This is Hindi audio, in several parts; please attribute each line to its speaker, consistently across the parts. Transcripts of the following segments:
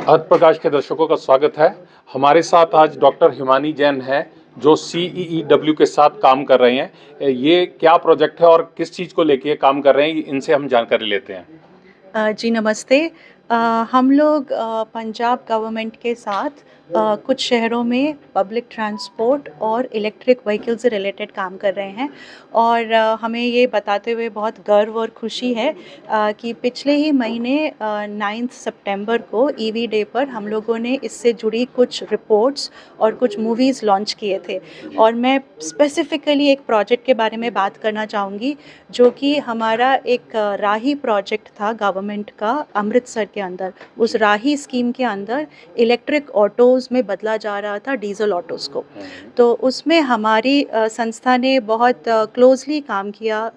Speaker 1: अर्थ प्रकाश के दर्शकों का स्वागत है। हमारे साथ आज डॉक्टर हिमानी जैन है जो CEEW के साथ काम कर रहे हैं। ये क्या प्रोजेक्ट है और किस चीज़ को लेके काम कर रहे हैं, इनसे हम जानकारी लेते हैं।
Speaker 2: जी नमस्ते। हम लोग पंजाब गवर्नमेंट के साथ कुछ शहरों में पब्लिक ट्रांसपोर्ट और इलेक्ट्रिक व्हीकल से रिलेटेड काम कर रहे हैं और हमें ये बताते हुए बहुत गर्व और खुशी है कि पिछले ही महीने 9 सितंबर को ईवी डे पर हम लोगों ने इससे जुड़ी कुछ रिपोर्ट्स और कुछ मूवीज़ लॉन्च किए थे। और मैं स्पेसिफिकली एक प्रोजेक्ट के बारे में बात करना चाहूँगी जो कि हमारा एक राही प्रोजेक्ट था गवर्नमेंट का अमृतसर के अंदर। उस राही स्कीम के अंदर इलेक्ट्रिक ऑटोज़ में बदला जा रहा था डीजल ऑटोज़ को। तो उसमें हमारी संस्था ने बहुत क्लोजली काम किया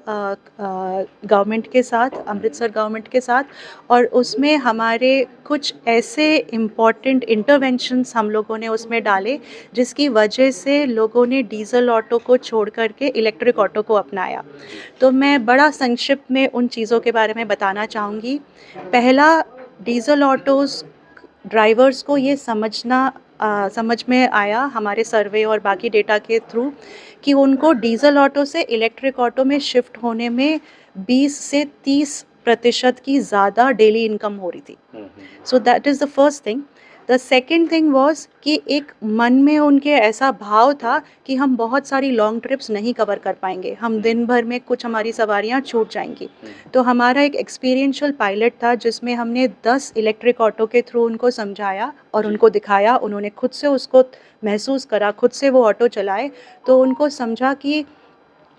Speaker 2: गवर्नमेंट के साथ, अमृतसर गवर्नमेंट के साथ, और उसमें हमारे कुछ ऐसे इम्पॉर्टेंट इंटरवेंशंस हम लोगों ने उसमें डाले जिसकी वजह से लोगों ने डीजल ऑटो को छोड़ करके इलेक्ट्रिक ऑटो को अपनाया। तो मैं बड़ा संक्षिप्त में उन चीज़ों के बारे में बताना चाहूँगी। पहला, डीजल ऑटोज़ ड्राइवर्स को ये समझ में आया हमारे सर्वे और बाकी डेटा के थ्रू कि उनको डीजल ऑटो से इलेक्ट्रिक ऑटो में शिफ्ट होने में 20 से 30% की ज़्यादा डेली इनकम हो रही थी। So that is the first thing. The second thing was कि एक मन में उनके ऐसा भाव था कि हम बहुत सारी लॉन्ग ट्रिप्स नहीं कवर कर पाएंगे, हम दिन भर में कुछ हमारी सवारियां छूट जाएंगी। तो हमारा एक एक्सपीरियंशियल पायलट था जिसमें हमने 10 इलेक्ट्रिक ऑटो के थ्रू उनको समझाया और उनको दिखाया। उन्होंने खुद से उसको महसूस करा, खुद से वो ऑटो चलाए, तो उनको समझा कि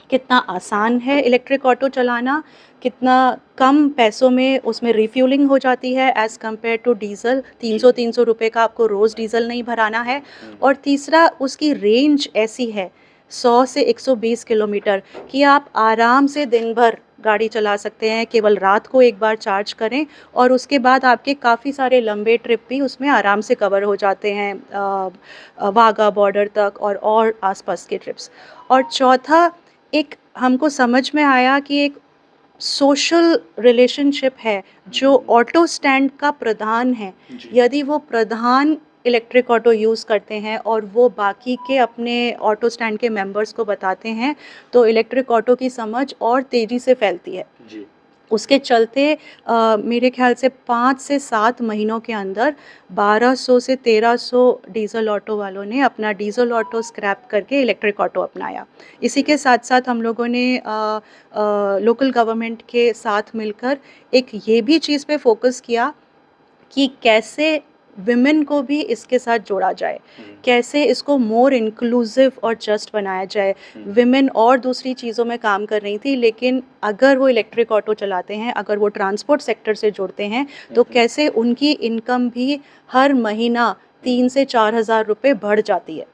Speaker 2: कितना आसान है इलेक्ट्रिक ऑटो चलाना, कितना कम पैसों में उसमें रिफ्यूलिंग हो जाती है एज़ कम्पेयर टू डीज़ल। 300 रुपए का आपको रोज़ डीज़ल नहीं भराना है। और तीसरा, उसकी रेंज ऐसी है 100 से 120 किलोमीटर कि आप आराम से दिन भर गाड़ी चला सकते हैं। केवल रात को एक बार चार्ज करें और उसके बाद आपके काफ़ी सारे लंबे ट्रिप भी उसमें आराम से कवर हो जाते हैं, वाघा बॉर्डर तक और आसपास के ट्रिप्स। और चौथा, एक हमको समझ में आया कि एक सोशल रिलेशनशिप है जो ऑटो स्टैंड का प्रधान है। यदि वो प्रधान इलेक्ट्रिक ऑटो यूज़ करते हैं और वो बाकी के अपने ऑटो स्टैंड के मेंबर्स को बताते हैं तो इलेक्ट्रिक ऑटो की समझ और तेज़ी से फैलती है। उसके चलते मेरे ख्याल से 5 से 7 महीनों के अंदर 1200 से 1300 डीज़ल ऑटो वालों ने अपना डीज़ल ऑटो स्क्रैप करके इलेक्ट्रिक ऑटो अपनाया। इसी के साथ-साथ हम लोगों ने लोकल गवर्नमेंट के साथ मिलकर एक ये भी चीज़ पे फोकस किया कि कैसे विमेन को भी इसके साथ जोड़ा जाए, कैसे इसको मोर इंक्लूसिव और जस्ट बनाया जाए। विमेन और दूसरी चीज़ों में काम कर रही थी, लेकिन अगर वो इलेक्ट्रिक ऑटो चलाते हैं, अगर वो ट्रांसपोर्ट सेक्टर से जुड़ते हैं, तो कैसे उनकी इनकम भी हर महीना 3 से 4 हज़ार रुपये बढ़ जाती है।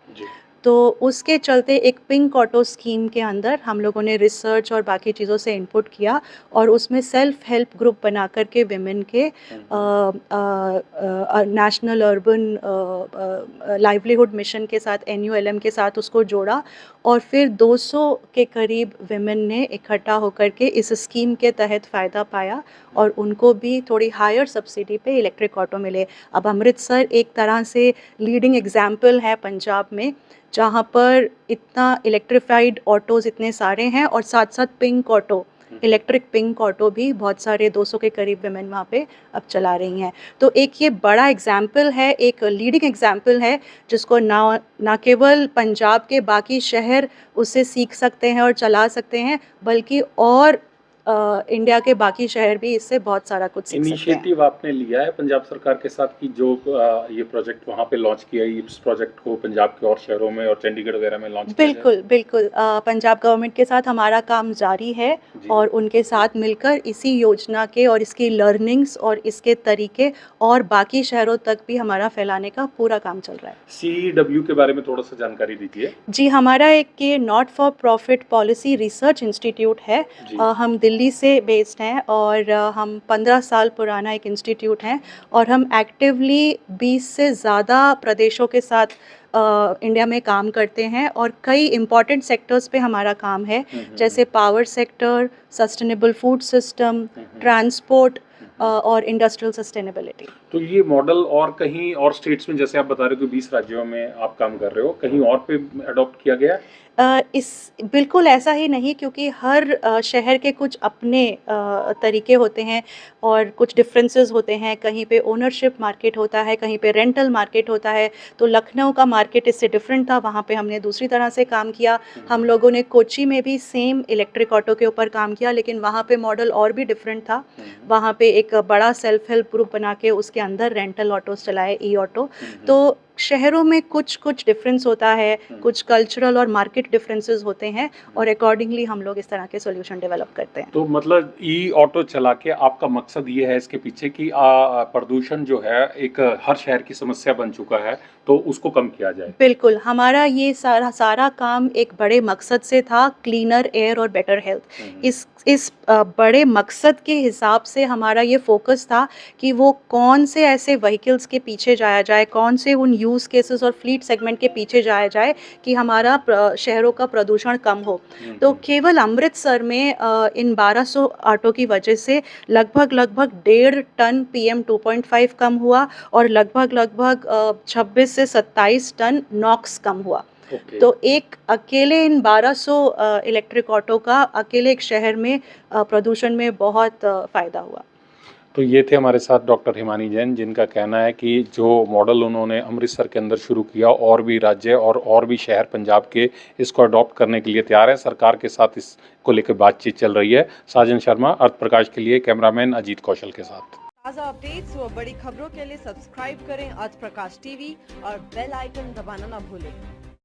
Speaker 2: तो उसके चलते एक पिंक ऑटो स्कीम के अंदर हम लोगों ने रिसर्च और बाकी चीज़ों से इनपुट किया और उसमें सेल्फ हेल्प ग्रुप बना करके विमेन के नेशनल अर्बन लाइवलीहुड मिशन के साथ, NULM के साथ उसको जोड़ा और फिर 200 के करीब विमेन ने इकट्ठा होकर के इस स्कीम के तहत फ़ायदा पाया और उनको भी थोड़ी हायर सब्सिडी पे इलेक्ट्रिक ऑटो मिले। अब अमृतसर एक तरह से लीडिंग एग्जाम्पल है पंजाब में, जहाँ पर इतना इलेक्ट्रिफाइड ऑटोज़ इतने सारे हैं और साथ-साथ pink auto, electric pink auto भी बहुत सारे 200 के करीब विमेन वहाँ पे अब चला रही हैं। तो एक ये बड़ा एग्जाम्पल है, एक लीडिंग एग्जाम्पल है जिसको ना केवल पंजाब के बाकी शहर उससे सीख सकते हैं और चला सकते हैं, बल्कि और इंडिया के बाकी शहर भी इससे बहुत सारा कुछ सीख सकते हैं।
Speaker 1: इनिशिएटिव आपने लिया है पंजाब सरकार के साथ कि जो ये प्रोजेक्ट वहाँ पे लॉन्च किया है, इस प्रोजेक्ट को पंजाब के और शहरों में और चंडीगढ़ वगैरह में लॉन्च किया जाए?
Speaker 2: बिल्कुल, बिल्कुल। पंजाब गवर्नमेंट के साथ हमारा काम जारी है और उनके साथ मिलकर इसी योजना के और इसकी लर्निंग्स और इसके तरीके और बाकी शहरों तक भी हमारा फैलाने का पूरा काम चल रहा है।
Speaker 1: CEW के बारे में थोड़ा सा जानकारी दीजिए।
Speaker 2: जी, हमारा एक ये not for profit policy research institute है। हम दिल्ली से बेस्ड हैं और हम 15 साल पुराना एक इंस्टीट्यूट हैं और हम एक्टिवली 20 से ज़्यादा प्रदेशों के साथ इंडिया में काम करते हैं और कई इम्पॉर्टेंट सेक्टर्स पे हमारा काम है, जैसे power sector, sustainable food system, transport, और इंडस्ट्रियल सस्टेनेबिलिटी।
Speaker 1: तो ये मॉडल और कहीं और स्टेट्स में, जैसे आप बता रहे हो कि 20 राज्यों में आप काम कर रहे हो, कहीं और पे अडॉप्ट किया गया है?
Speaker 2: इस बिल्कुल ऐसा ही नहीं, क्योंकि हर शहर के कुछ अपने तरीके होते हैं और कुछ डिफरेंसेस होते हैं। कहीं पे ओनरशिप मार्केट होता है, कहीं पे रेंटल मार्केट होता है। तो लखनऊ का मार्केट इससे डिफरेंट था, वहाँ पे हमने दूसरी तरह से काम किया। हम लोगों ने कोच्चि में भी सेम इलेक्ट्रिक ऑटो के ऊपर काम किया, लेकिन वहाँ पे मॉडल और भी डिफरेंट था। वहाँ पे एक बड़ा सेल्फ हेल्प ग्रुप बना के उसके अंदर रेंटल ऑटोज चलाए, ई ऑटो। तो शहरों में कुछ कुछ डिफरेंस होता है, कुछ कल्चरल और मार्केट डिफरेंसेस होते हैं, और अकॉर्डिंगली हम लोग इस तरह के सॉल्यूशन डेवलप करते हैं।
Speaker 1: तो मतलब ई ऑटो चला के आपका मकसद ये है इसके पीछे कि प्रदूषण जो है एक हर शहर की समस्या बन चुका है, तो उसको कम किया जाए।
Speaker 2: बिल्कुल, हमारा ये सारा काम एक बड़े मकसद से था, क्लीनर एयर और बेटर हेल्थ। इस बड़े मकसद के हिसाब से हमारा ये फ़ोकस था कि वो कौन से ऐसे व्हीकल्स के पीछे जाया जाए, कौन से उन यूज़ केसेस और फ्लीट सेगमेंट के पीछे जाया जाए कि हमारा शहरों का प्रदूषण कम हो। तो केवल अमृतसर में इन 1200 ऑटो की वजह से लगभग 1.5 टन PM 2.5 कम हुआ, और लगभग 26 से 27 टन नॉक्स कम हुआ।
Speaker 1: ओके।
Speaker 2: तो एक अकेले इन 1200 इलेक्ट्रिक ऑटो का अकेले एक शहर में प्रदूषण में बहुत फ़ायदा हुआ।
Speaker 1: तो ये थे हमारे साथ डॉक्टर हिमानी जैन, जिनका कहना है कि जो मॉडल उन्होंने अमृतसर के अंदर शुरू किया, और भी राज्य और भी शहर पंजाब के इसको अडॉप्ट करने के लिए तैयार है। सरकार के साथ इसको लेकर बातचीत चल रही है। साजन शर्मा, अर्थ प्रकाश के लिए, कैमरामैन अजीत कौशल के साथ।
Speaker 3: ताज़ा अपडेट्स व बड़ी खबरों के लिए सब्सक्राइब करें आज प्रकाश टीवी और बेल आइकन दबाना ना भूलें।